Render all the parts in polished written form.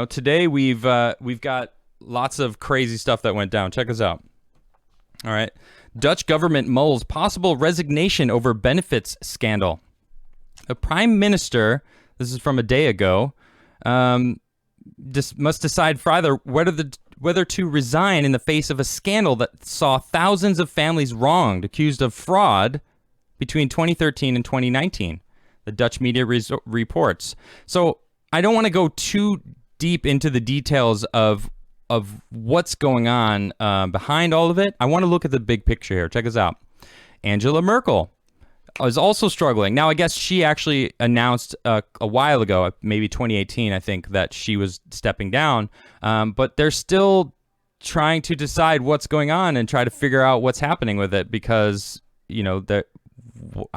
today we've got lots of crazy stuff that went down. Check this out. All right. Dutch government mulls possible resignation over benefits scandal. The prime minister, this is from a day ago, must decide Friday whether to resign in the face of a scandal that saw thousands of families wronged, accused of fraud between 2013 and 2019. The Dutch media reports. So I don't want to go too deep into the details of what's going on behind all of it. I want to look at the big picture here. Check this out. Angela Merkel is also struggling. Now, I guess she actually announced a while ago, maybe 2018, I think, that she was stepping down. But they're still trying to decide what's going on and try to figure out what's happening with it because, I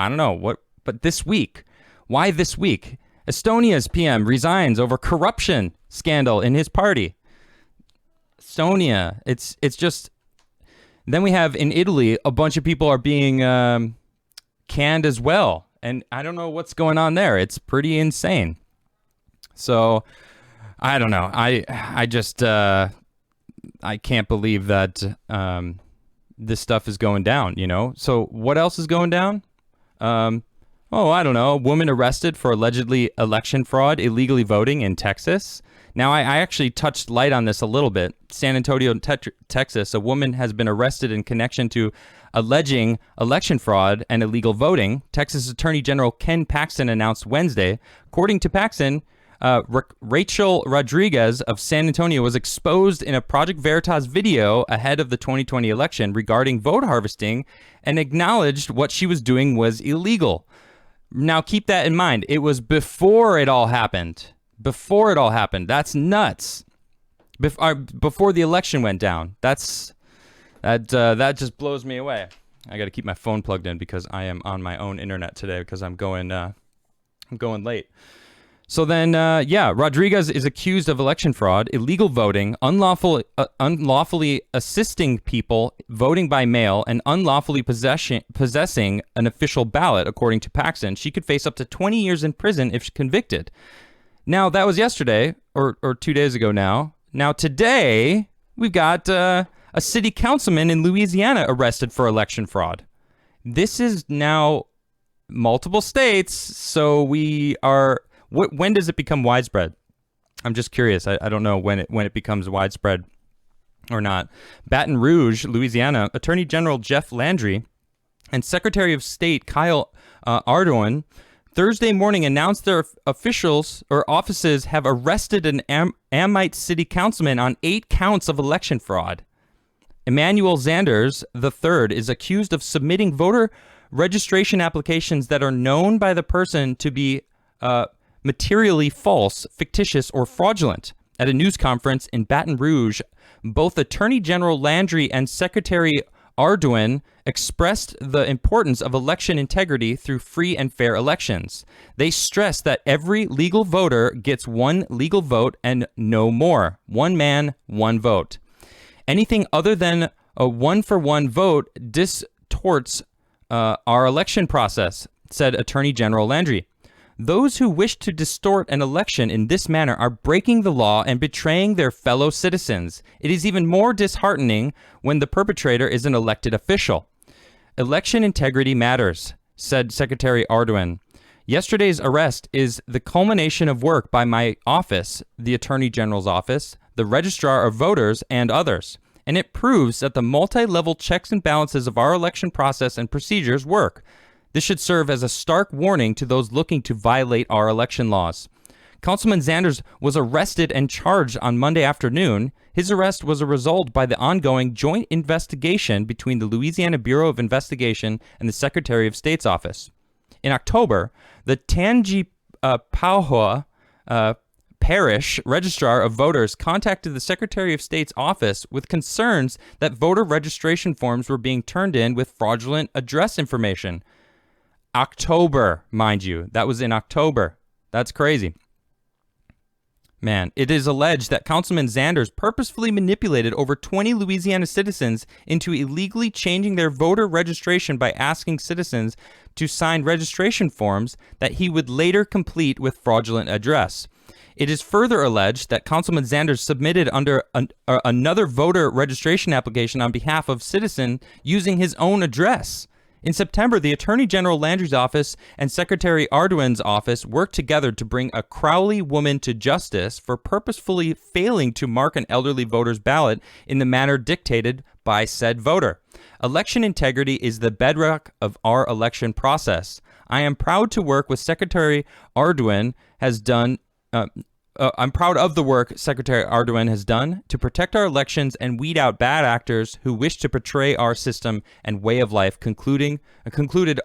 don't know what. But this week, why this week? Estonia's PM resigns over corruption scandal in his party. Estonia, it's just. Then we have in Italy, a bunch of people are being canned as well. And I don't know what's going on there. It's pretty insane. So I don't know. I just I can't believe that this stuff is going down, So what else is going down? I don't know. A woman arrested for allegedly election fraud, illegally voting in Texas. Now, I actually touched light on this a little bit. San Antonio, Texas, a woman has been arrested in connection to alleging election fraud and illegal voting. Texas Attorney General Ken Paxton announced Wednesday. According to Paxton, Rachel Rodriguez of San Antonio was exposed in a Project Veritas video ahead of the 2020 election regarding vote harvesting and acknowledged what she was doing was illegal. Now, keep that in mind. It was before it all happened. That's nuts. Before the election went down. That just blows me away. I got to keep my phone plugged in because I am on my own internet today because I'm going late. So then, Rodriguez is accused of election fraud, illegal voting, unlawfully assisting people voting by mail, and unlawfully possessing an official ballot, according to Paxton. She could face up to 20 years in prison if convicted. Now, that was yesterday, or 2 days ago now. Now, today, we've got a city councilman in Louisiana arrested for election fraud. This is now multiple states, so we are... When does it become widespread? I'm just curious. I don't know when it becomes widespread or not. Baton Rouge, Louisiana, Attorney General Jeff Landry and Secretary of State Kyle Ardoin Thursday morning announced their officials or offices have arrested an Amite city councilman on 8 counts of election fraud. Emmanuel Zanders III is accused of submitting voter registration applications that are known by the person to be materially false, fictitious, or fraudulent. At a news conference in Baton Rouge, both Attorney General Landry and Secretary Ardoin expressed the importance of election integrity through free and fair elections. They stressed that every legal voter gets one legal vote and no more. One man, one vote. Anything other than a one-for-one vote distorts our election process, said Attorney General Landry. Those who wish to distort an election in this manner are breaking the law and betraying their fellow citizens. It is even more disheartening when the perpetrator is an elected official. Election integrity matters, said Secretary Ardoin. Yesterday's arrest is the culmination of work by my office, the Attorney General's office, the Registrar of Voters, and others. And it proves that the multi-level checks and balances of our election process and procedures work. This should serve as a stark warning to those looking to violate our election laws. Councilman Zanders was arrested and charged on Monday afternoon. His arrest was a result by the ongoing joint investigation between the Louisiana Bureau of Investigation and the Secretary of State's office. In October, the Tangipahoa Parish Registrar of Voters contacted the Secretary of State's office with concerns that voter registration forms were being turned in with fraudulent address information. October, mind you. That was in October. That's crazy. Man, it is alleged that Councilman Zanders purposefully manipulated over 20 Louisiana citizens into illegally changing their voter registration by asking citizens to sign registration forms that he would later complete with fraudulent address. It is further alleged that Councilman Sanders submitted under another voter registration application on behalf of citizen using his own address. In September, the Attorney General Landry's office and Secretary Ardoin's office worked together to bring a Crowley woman to justice for purposefully failing to mark an elderly voter's ballot in the manner dictated by said voter. Election integrity is the bedrock of our election process. I am proud to work with Secretary Ardoin has done. I'm proud of the work Secretary Ardoin has done to protect our elections and weed out bad actors who wish to betray our system and way of life, concluded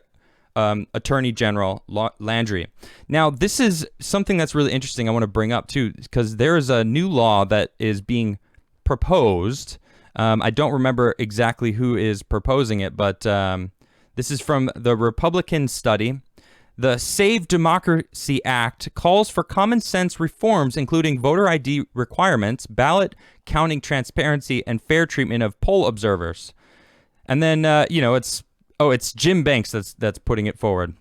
Attorney General Landry. Now, this is something that's really interesting I want to bring up, too, because there is a new law that is being proposed. I don't remember exactly who is proposing it, but this is from the Republican study. The Save Democracy Act calls for common sense reforms, including voter ID requirements, ballot counting transparency, and fair treatment of poll observers. And then, it's Jim Banks that's putting it forward.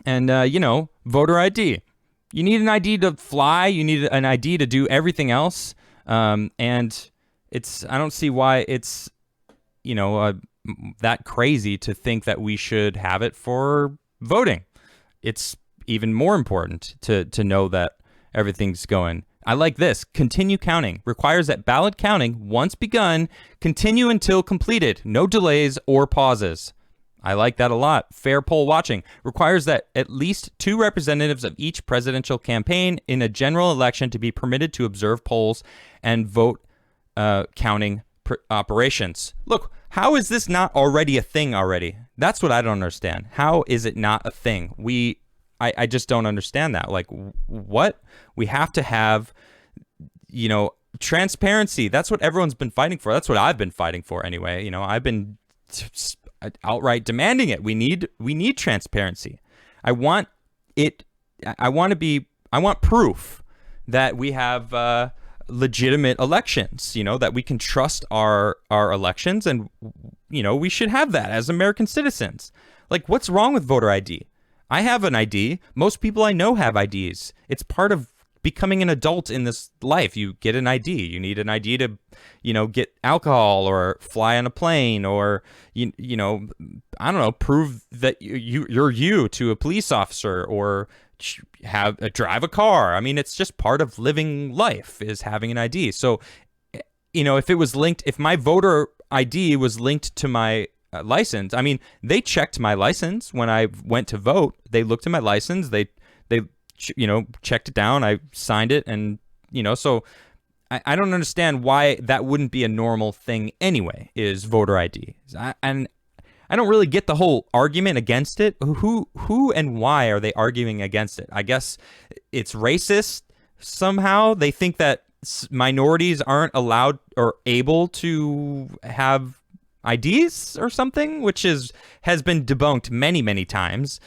And, voter ID. You need an ID to fly. You need an ID to do everything else. And I don't see why it's, that crazy to think that we should have it for voting. It's even more important to know that everything's going. I like this. Continue counting. Requires that ballot counting, once begun, continue until completed. No delays or pauses. I like that a lot. Fair poll watching. Requires that at least 2 representatives of each presidential campaign in a general election to be permitted to observe polls and vote counting operations. Look, how is this not already a thing already? That's what I don't understand. How is it not a thing? I just don't understand that. Like, what? We have to have, transparency. That's what everyone's been fighting for. That's what I've been fighting for anyway. I've been outright demanding it. We need transparency. I want proof that we have legitimate elections, that we can trust our elections, and we should have that as American citizens. Like, what's wrong with voter ID? I have an ID. Most people I know have IDs. It's part of becoming an adult in this life. You get an ID. You need an ID to, get alcohol or fly on a plane, or I don't know, prove that you're you to a police officer, or drive a car. I mean, it's just part of living life is having an ID. So, if my voter ID was linked to my license, I mean, they checked my license when I went to vote. They looked at my license. They checked it down. I signed it, and so I don't understand why that wouldn't be a normal thing anyway. Is voter ID, and I don't really get the whole argument against it. Who and why are they arguing against it? I guess it's racist somehow. They think that minorities aren't allowed or able to have IDs or something, which has been debunked many, many times.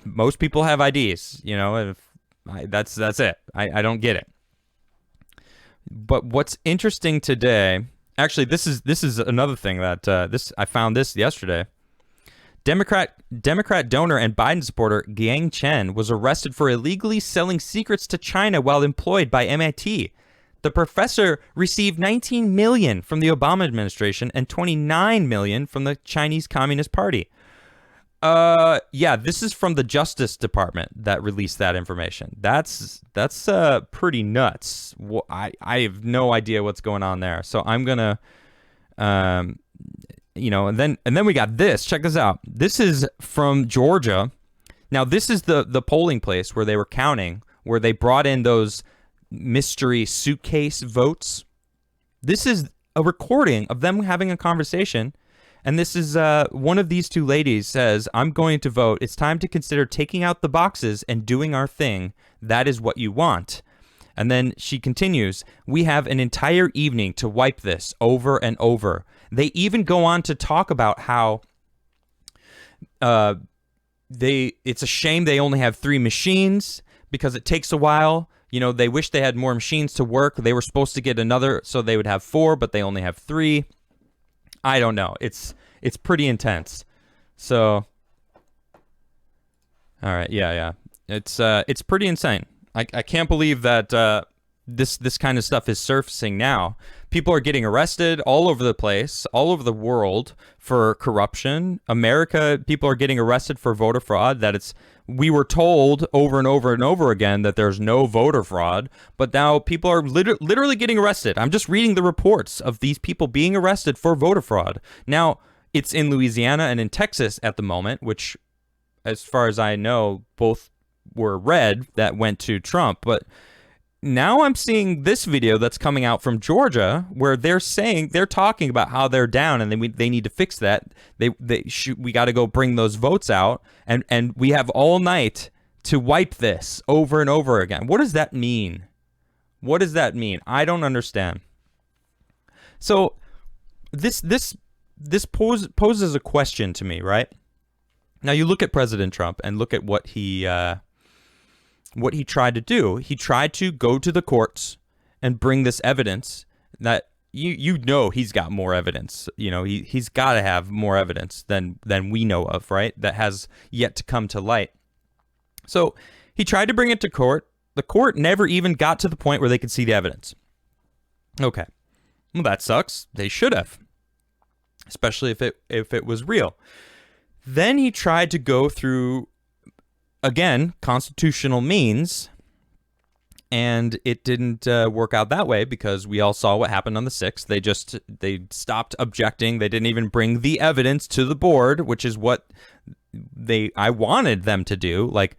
Most people have IDs, that's it. I don't get it. But what's interesting today, actually, this is another thing that I found this yesterday. Democrat donor and Biden supporter Gang Chen was arrested for illegally selling secrets to China while employed by MIT. The professor received $19 million from the Obama administration and $29 million from the Chinese Communist Party. This is from the Justice Department that released that information. That's pretty nuts. I have no idea what's going on there. So I'm gonna, and then we got this. Check this out. This is from Georgia. Now this is the polling place where they were counting, where they brought in those mystery suitcase votes. This is a recording of them having a conversation. And this is one of these two ladies says, "I'm going to vote. It's time to consider taking out the boxes and doing our thing. That is what you want." And then she continues, "We have an entire evening to wipe this over and over." They even go on to talk about how it's a shame they only have 3 machines because it takes a while. They wish they had more machines to work. They were supposed to get another, so they would have 4, but they only have 3. I don't know. It's pretty intense. So, all right, yeah. It's pretty insane. I can't believe that this kind of stuff is surfacing now. People are getting arrested all over the place, all over the world for corruption. America, people are getting arrested for voter fraud. We were told over and over and over again that there's no voter fraud, but now people are literally getting arrested. I'm just reading the reports of these people being arrested for voter fraud. Now, it's in Louisiana and in Texas at the moment, which, as far as I know, both were red that went to Trump. But now I'm seeing this video that's coming out from Georgia where they're talking about how they're down and they need to fix that. We got to go bring those votes out, and we have all night to wipe this over and over again. What does that mean? What does that mean? I don't understand. So this poses a question to me, right? Now you look at President Trump and look at what he tried to do. He tried to go to the courts and bring this evidence that he's got more evidence. He's got to have more evidence than we know of, right? That has yet to come to light. So he tried to bring it to court. The court never even got to the point where they could see the evidence. Okay. Well, that sucks. They should have, especially if it was real. Then he tried to go through, again, constitutional means, and it didn't work out that way because we all saw what happened on the 6th. They stopped objecting. They didn't even bring the evidence to the board, which is what I wanted them to do. Like,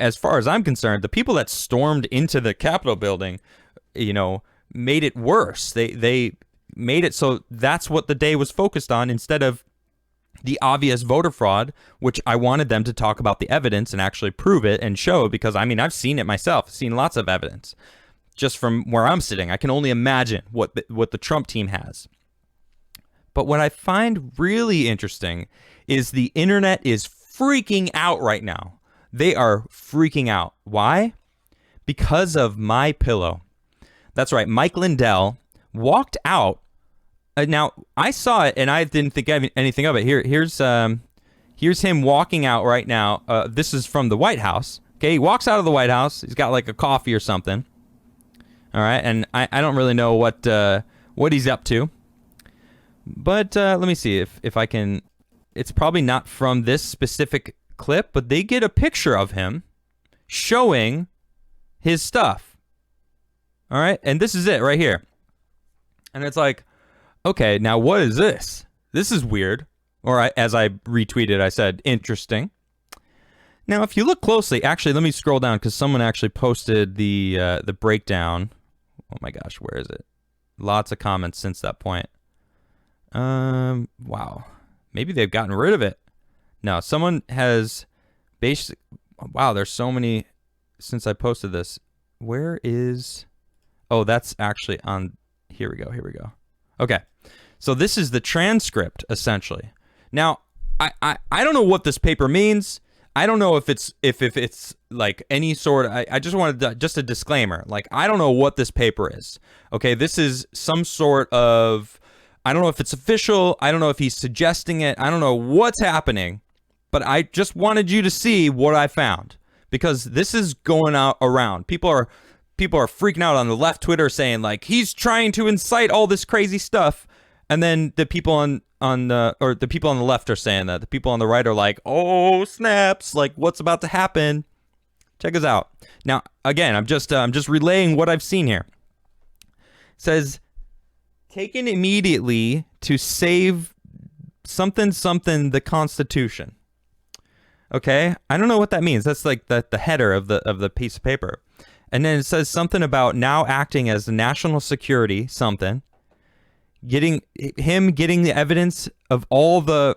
as far as I'm concerned, the people that stormed into the Capitol building, made it worse. They made it so that's what the day was focused on instead of the obvious voter fraud, which I wanted them to talk about the evidence and actually prove it and show, because I've seen it myself, seen lots of evidence just from where I'm sitting. I can only imagine what the Trump team has. But what I find really interesting is the internet is freaking out right now. They are freaking out. Why? Because of MyPillow. That's right. Mike Lindell walked out. Now, I saw it, and I didn't think anything of it. Here's him walking out right now. This is from the White House. Okay, he walks out of the White House. He's got like a coffee or something. All right, and I don't really know what he's up to. But let me see if I can. It's probably not from this specific clip, but they get a picture of him showing his stuff. All right, and this is it right here. And it's like, okay, now what is this? This is weird. Or as I retweeted, I said, interesting. Now, if you look closely, actually, let me scroll down because someone actually posted the breakdown. Oh my gosh, where is it? Lots of comments since that point. Wow. Maybe they've gotten rid of it. No, someone has basically. Wow, there's so many since I posted this. Where is? Oh, that's actually on. Here we go. Okay. So this is the transcript, essentially. Now, I don't know what this paper means. I don't know if it's like any sort of, I just wanted just a disclaimer. Like, I don't know what this paper is. Okay, this is some sort of, I don't know if it's official. I don't know if he's suggesting it. I don't know what's happening. But I just wanted you to see what I found. Because this is going out around. People are freaking out on the left Twitter saying, like, he's trying to incite all this crazy stuff. And then the people on the people on the left are saying that. The people on the right are like, oh, snaps, like, what's about to happen? Check us out. Now, again, I'm just relaying what I've seen here. It says, taken immediately to save something the Constitution. Okay? I don't know what that means. That's like the header of the piece of paper. And then it says something about now acting as the national security something. Getting the evidence of all the,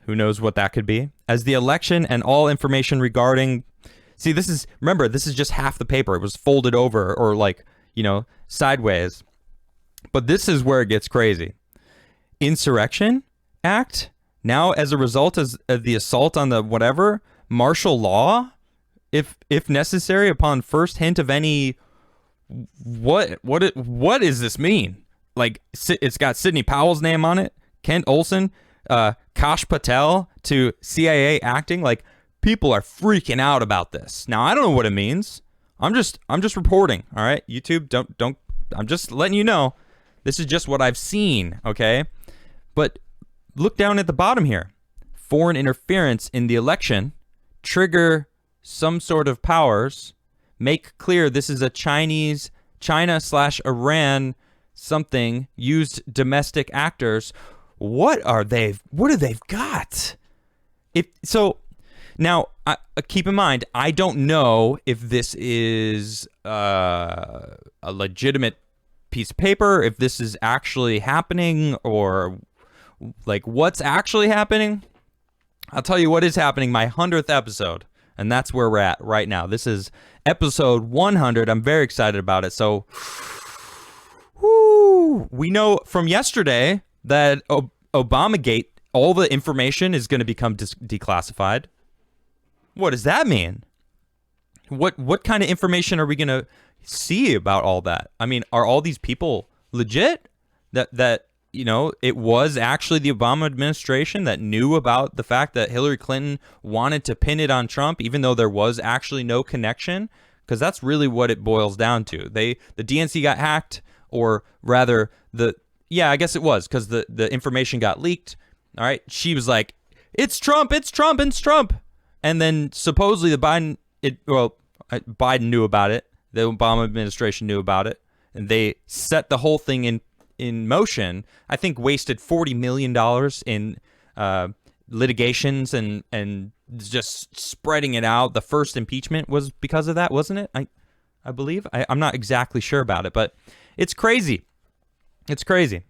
who knows what that could be, as the election and all information regarding. See, this is just half the paper. It was folded over or like, sideways. But this is where it gets crazy. Insurrection Act, now as a result of the assault on the whatever, martial law, if necessary, upon first hint of any, what does this mean? Like, it's got Sidney Powell's name on it, Kent Olson, Kash Patel to CIA acting. Like, people are freaking out about this. Now, I don't know what it means. I'm just reporting, all right? YouTube, don't I'm just letting you know. This is just what I've seen, okay? But look down at the bottom here. Foreign interference in the election, trigger some sort of powers, make clear this is a China/Iran something, used domestic actors. What have they got? Now, keep in mind, I don't know if this is a legitimate piece of paper, if this is actually happening, or like what's actually happening. I'll tell you what is happening, my 100th episode, and that's where we're at right now. This is episode 100. I'm very excited about it. So, we know from yesterday that Obamagate, all the information is going to become declassified. What does that mean? What kind of information are we going to see about all that? I mean, are all these people legit? That it was actually the Obama administration that knew about the fact that Hillary Clinton wanted to pin it on Trump, even though there was actually no connection? Because that's really what it boils down to. The DNC got hacked, or rather, I guess it was, because the information got leaked. All right, she was like, "It's Trump, it's Trump, it's Trump," and then supposedly Biden knew about it. The Obama administration knew about it, and they set the whole thing in motion. I think wasted $40 million in litigations and just spreading it out. The first impeachment was because of that, wasn't it? I believe. I'm not exactly sure about it, but it's crazy. It's crazy.